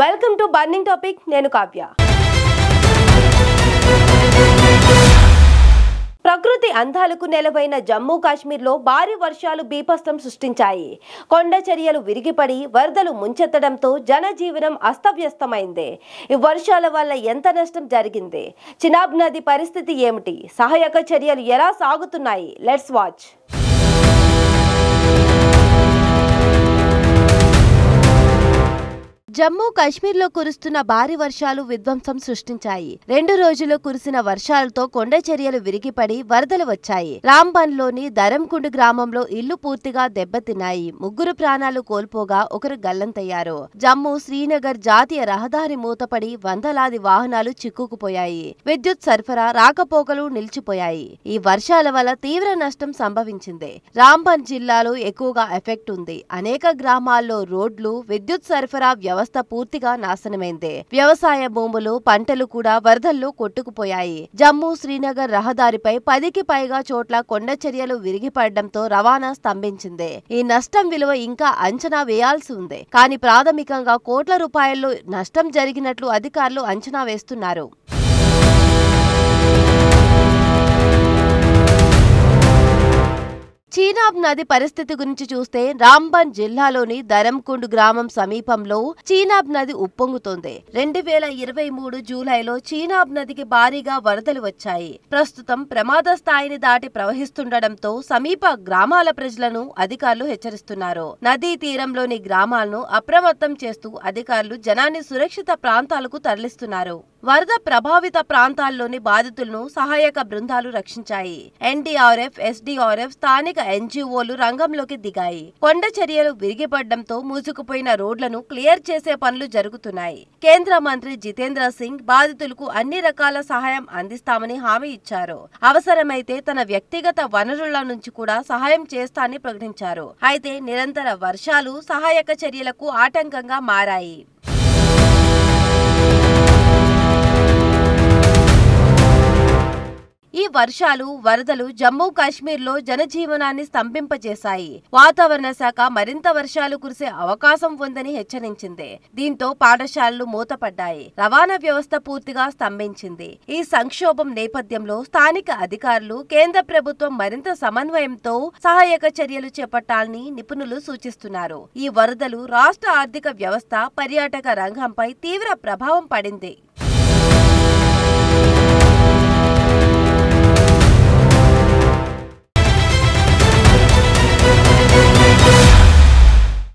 Welcome to burning topic. నేను కావ్య. ప్రకృతి అందాలకు నెలవైన జమ్మూ కాశ్మీర్లో భారీ వర్షాలు బీభత్సం సృష్టించాయి. కొండ చర్యలు విరిగిపడి వరదలు ముంచెత్తడంతో జనజీవనం అస్తవ్యస్తమైంది. ఈ వర్షాల వల్ల ఎంత నష్టం జరిగింది? చినాబ్ నది పరిస్థితి ఏమిటి? సహాయక చర్యలు ఎలా సాగుతున్నాయి? Let's watch. జమ్మూ కాశ్మీర్లో కురుస్తున్న భారీ వర్షాలు విధ్వంసం సృష్టించాయి. 2 రోజులు కురిసిన వర్షాలతో కొండ చర్యలు విరిగిపడి వరదలు వచ్చాయి. రాంబన్లోని ధరంకుండ్ గ్రామంలో ఇల్లు పూర్తిగా దెబ్బతిన్నాయి. 3 ప్రాణాలు కోల్పోగా 1 గల్లంతయ్యారు. జమ్మూ శ్రీనగర్ జాతీయ రహదారి మూతపడి వందలాది వాహనాలు చిక్కుకుపోయాయి. విద్యుత్ సరఫరా రాకపోకలు నిలిచిపోయాయి. ఈ వర్షాల వల్ల తీవ్ర నష్టం సంభవించింది. రాంబన్ జిల్లాలో ఎక్కువగా ఎఫెక్ట్ ఉంది. అనేక గ్రామాల్లో రోడ్లు, విద్యుత్ సరఫరా వ్యవస్థ పూర్తిగా నాశనమైంది. వ్యవసాయ భూములు, పంటలు కూడా వరదల్లో కొట్టుకుపోయాయి. జమ్మూ శ్రీనగర్ రహదారిపై 10కి పైగా చోట్ల కొండ చర్యలు విరిగిపడడంతో రవాణా స్తంభించింది. ఈ నష్టం విలువ ఇంకా అంచనా వేయాల్సి ఉంది. కానీ ప్రాథమికంగా కోట్ల రూపాయల్లో నష్టం జరిగినట్లు అధికారులు అంచనా వేస్తున్నారు. చీనాబ్ నది పరిస్థితి గురించి చూస్తే రాంబన్ జిల్లాలోని ధరంకుండ్ గ్రామం సమీపంలో చీనాబ్ నది ఉప్పొంగుతోంది. 2023 జూలైలో చీనాబ్ నదికి భారీగా వరదలు వచ్చాయి. ప్రస్తుతం ప్రమాద స్థాయిని దాటి ప్రవహిస్తుండటంతో సమీప గ్రామాల ప్రజలను అధికారులు హెచ్చరిస్తున్నారు. నదీ తీరంలోని గ్రామాలను అప్రమత్తం చేస్తూ అధికారులు జనాన్ని సురక్షిత ప్రాంతాలకు తరలిస్తున్నారు. వరద ప్రభావిత ప్రాంతాల్లోని బాధితులను సహాయక బృందాలు రక్షించాయి. ఎన్డీఆర్ఎఫ్, ఎస్డీఆర్ఎఫ్, స్థానిక ఎన్జీఓలు రంగంలోకి దిగాయి. కొండ చర్యలు విరిగిపడడంతో మూసుకుపోయిన రోడ్లను క్లియర్ చేసే పనులు జరుగుతున్నాయి. కేంద్ర మంత్రి జితేంద్ర సింగ్ బాధితులకు అన్ని రకాల సహాయం అందిస్తామని హామీ ఇచ్చారు. అవసరమైతే తన వ్యక్తిగత వనరుల నుంచి కూడా సహాయం చేస్తానని ప్రకటించారు. అయితే నిరంతర వర్షాలు సహాయక చర్యలకు ఆటంకంగా మారాయి. ఈ వర్షాలు, వరదలు జమ్మూ కాశ్మీర్లో జనజీవనాన్ని స్తంభింపజేశాయి. వాతావరణ శాఖ మరింత వర్షాలు కురిసే అవకాశం ఉందని హెచ్చరించింది. దీంతో పాఠశాలలు మూతపడ్డాయి. రవాణా వ్యవస్థ పూర్తిగా స్తంభించింది. ఈ సంక్షోభం నేపథ్యంలో స్థానిక అధికారులు, కేంద్ర ప్రభుత్వం మరింత సమన్వయంతో సహాయక చర్యలు చేపట్టాలని నిపుణులు సూచిస్తున్నారు. ఈ వరదలు రాష్ట్ర ఆర్థిక వ్యవస్థ, పర్యాటక రంగంపై తీవ్ర ప్రభావం పడింది.